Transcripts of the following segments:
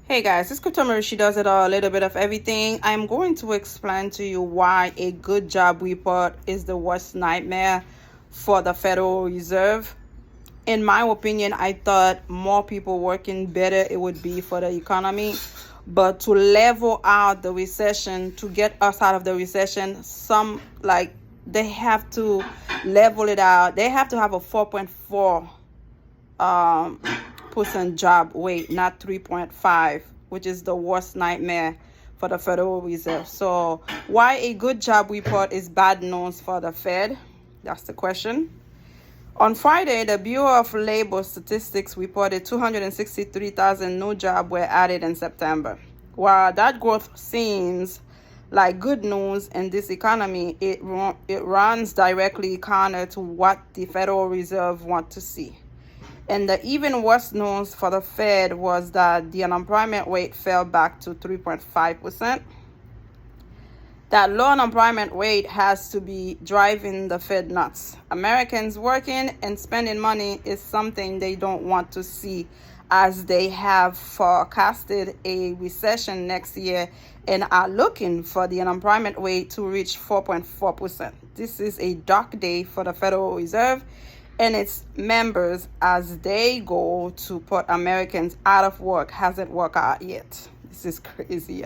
Hey guys, it's Crypto Marie. She does it all, a little bit of everything. I'm going to explain to you why a good job report is the worst nightmare for the Federal Reserve. In my opinion, I thought more people working better it would be for the economy. But to level out the recession, to get us out of the recession, they have to level it out. They have to have a 4.4 percent job rate, not 3.5, which is the worst nightmare for the Federal Reserve. So why a good job report is bad news for the Fed? That's the question. On Friday, the Bureau of Labor Statistics reported 263,000 new jobs were added in September. While that growth seems like good news in this economy, it runs directly counter to what the Federal Reserve wants to see. And the even worse news for the Fed was that the unemployment rate fell back to 3.5%. That low unemployment rate has to be driving the Fed nuts. Americans working and spending money is something they don't want to see, as they have forecasted a recession next year and are looking for the unemployment rate to reach 4.4%. This is a dark day for the Federal Reserve and its members as they go to put Americans out of work. Hasn't worked out yet. This is crazy.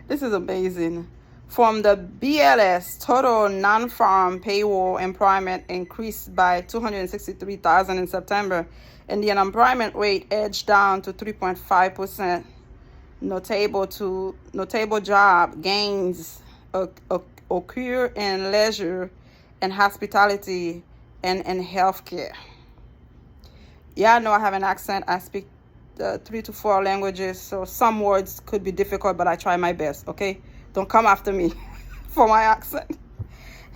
This is amazing. From the BLS, total non-farm payroll employment increased by 263,000 in September, and the unemployment rate edged down to 3.5%. Notable job gains occur in leisure and hospitality and in healthcare. Yeah, I know I have an accent. I speak 3 to 4 languages, so some words could be difficult, but I try my best, okay? Don't come after me for my accent.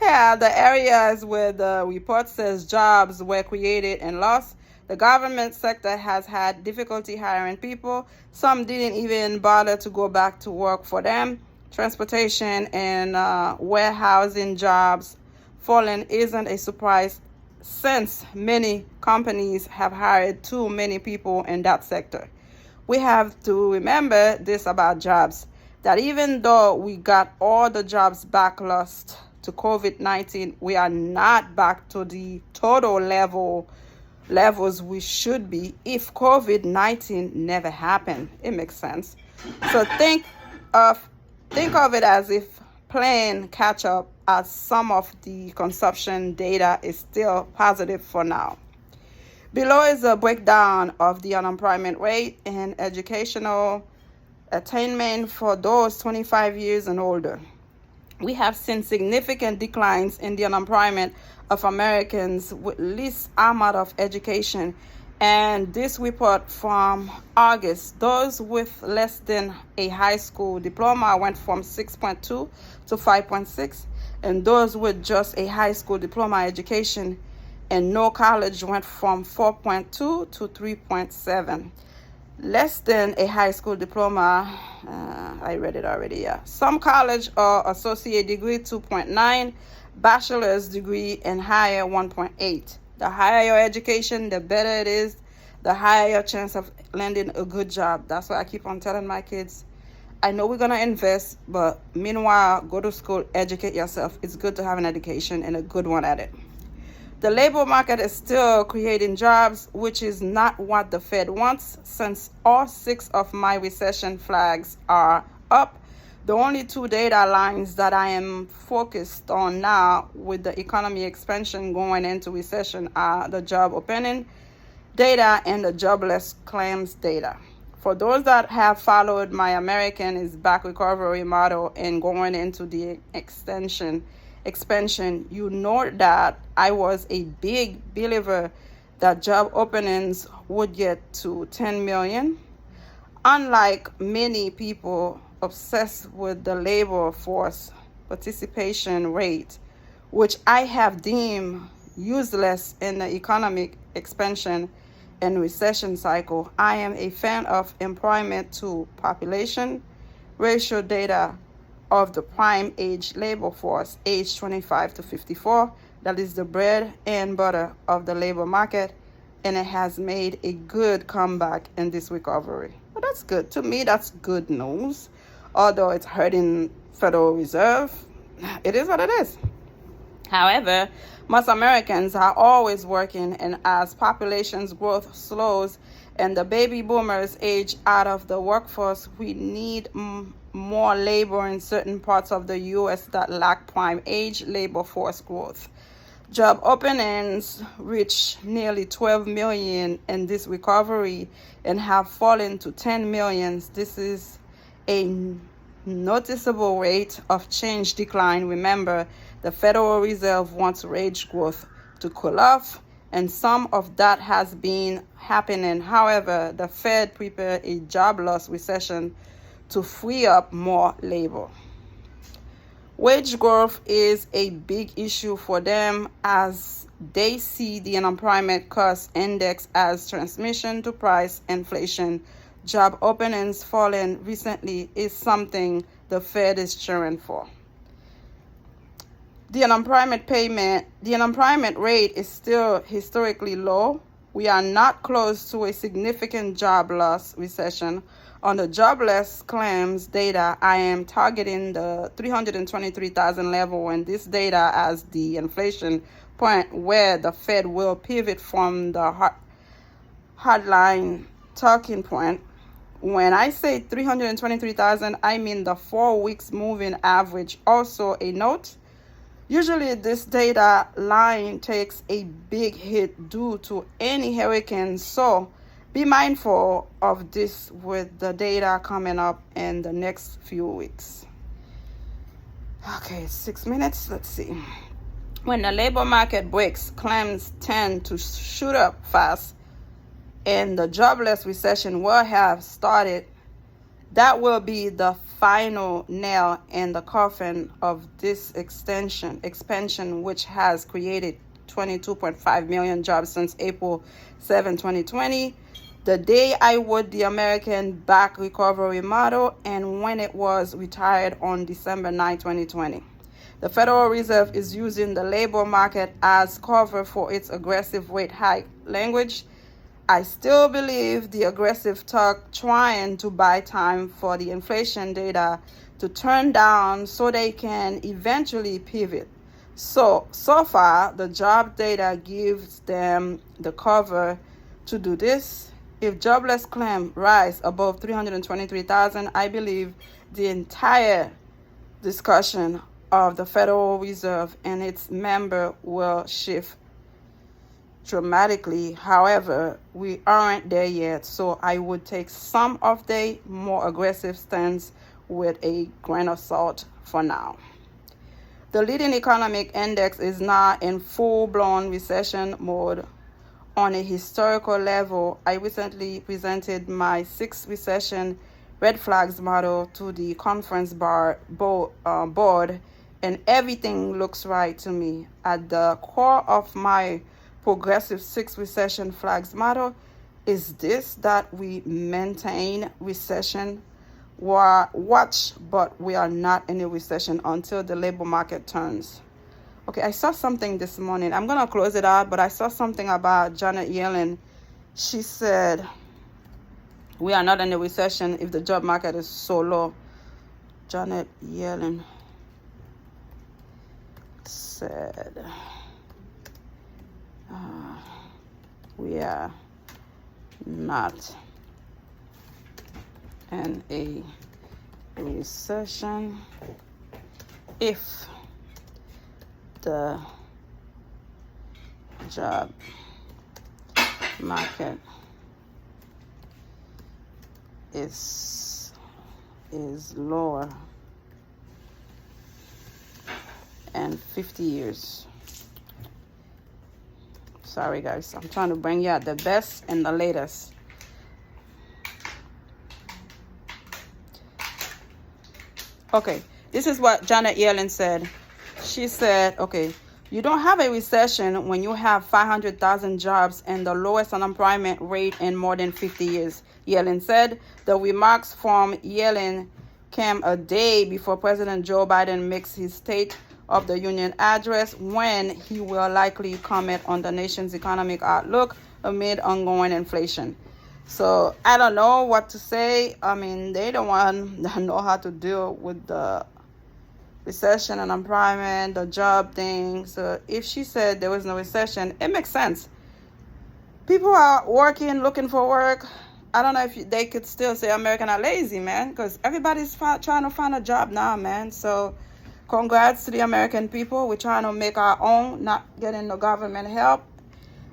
Yeah, the areas where the report says jobs were created and lost, the government sector has had difficulty hiring people. Some didn't even bother to go back to work for them. Transportation and warehousing jobs fallen isn't a surprise since many companies have hired too many people in that sector. We have to remember this about jobs, that even though we got all the jobs back lost to COVID-19, we are not back to the total levels we should be if COVID-19 never happened. It makes sense. So think of it as if playing catch up, as some of the consumption data is still positive for now. Below is a breakdown of the unemployment rate and educational attainment for those 25 years and older. We have seen significant declines in the unemployment of Americans with least amount of education. And this report from August, those with less than a high school diploma went from 6.2 to 5.6, and those with just a high school diploma education and no college went from 4.2 to 3.7. Less than a high school diploma, I read it already, yeah. Some college or associate degree, 2.9, bachelor's degree and higher, 1.8. The higher your education, the better it is, the higher your chance of landing a good job. That's why I keep on telling my kids, I know we're going to invest, but meanwhile, go to school, educate yourself. It's good to have an education and a good one at it. The labor market is still creating jobs, which is not what the Fed wants, since all 6 of my recession flags are up. The only 2 data lines that I am focused on now with the economy expansion going into recession are the job opening data and the jobless claims data. For those that have followed my American is Back recovery model and going into the expansion, you know that I was a big believer that job openings would get to 10 million. Unlike many people obsessed with the labor force participation rate, which I have deemed useless in the economic expansion and recession cycle, I am a fan of employment to population ratio data of the prime age labor force, age 25 to 54. That is the bread and butter of the labor market. and it has made a good comeback in this recovery. Well, that's good. To me, that's good news. Although it's hurting Federal Reserve, it is what it is. However, most Americans are always working, and as population's growth slows and the baby boomers age out of the workforce, we need more labor in certain parts of the U.S. that lack prime age labor force growth. Job openings reached nearly 12 million in this recovery and have fallen to 10 million. This is a noticeable rate of change decline. Remember, the Federal Reserve wants wage growth to cool off, and some of that has been happening. However, the Fed prepared a job loss recession to free up more labor. Wage growth is a big issue for them as they see the unemployment cost index as transmission to price inflation. Job openings falling recently is something the Fed is cheering for. The unemployment rate is still historically low. We are not close to a significant job loss recession. On the jobless claims data, I am targeting the 323,000 level, and this data as the inflation point where the Fed will pivot from the hardline talking point. When I say 323,000, I mean the 4 weeks moving average. Also a note, usually this data line takes a big hit due to any hurricane, so be mindful of this with the data coming up in the next few weeks. Okay, 6 minutes. Let's see. When the labor market breaks, claims tend to shoot up fast, and the jobless recession will have started. That will be the final nail in the coffin of this expansion, which has created 22.5 million jobs since April 7, 2020. The day I wrote the American Back Recovery Model and when it was retired on December 9, 2020. The Federal Reserve is using the labor market as cover for its aggressive rate hike language. I still believe the aggressive talk trying to buy time for the inflation data to turn down so they can eventually pivot. So far, the job data gives them the cover to do this. If jobless claim rise above 323,000, I believe the entire discussion of the Federal Reserve and its member will shift dramatically. However, we aren't there yet, so I would take some of the more aggressive stance with a grain of salt for now. The leading economic index is now in full-blown recession mode. On a historical level, I recently presented my 6 recession red flags model to the conference board, and everything looks right to me. At the core of my progressive 6 recession flags model is this: that we maintain recession watch, but we are not in a recession until the labor market turns. Okay, I saw something this morning. I'm going to close it out, but I saw something about Janet Yellen. She said, we are not in a recession if the job market is so low. Janet Yellen said, we are not in a recession if the job market is lower in 50 years. Sorry guys, I'm trying to bring you out the best and the latest. Okay, this is what Janet Yellen said. She said, okay, you don't have a recession when you have 500,000 jobs and the lowest unemployment rate in more than 50 years. Yellen said. The remarks from Yellen came a day before President Joe Biden makes his State of the Union address, when he will likely comment on the nation's economic outlook amid ongoing inflation. So I don't know what to say. I mean, they the one that know how to deal with the recession and unemployment, the job thing. So if she said there was no recession, it makes sense. People are working, looking for work. I don't know if they could still say American are lazy, man, because everybody's trying to find a job now, man. So congrats to the American people. We're trying to make our own, not getting the government help.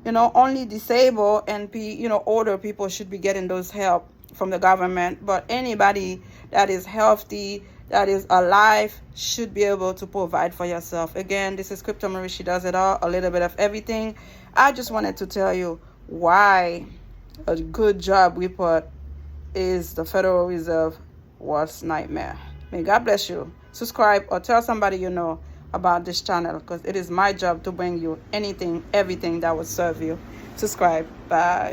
Only disabled and older people should be getting those help from the government. But anybody that is healthy, that is alive, should be able to provide for yourself. Again, this is Crypto Marie. She does it all, a little bit of everything. I just wanted to tell you why a good job report is the Federal Reserve worst nightmare. May God bless you. Subscribe or tell somebody you know about this channel, because it is my job to bring you anything, everything that will serve you. Subscribe. Bye.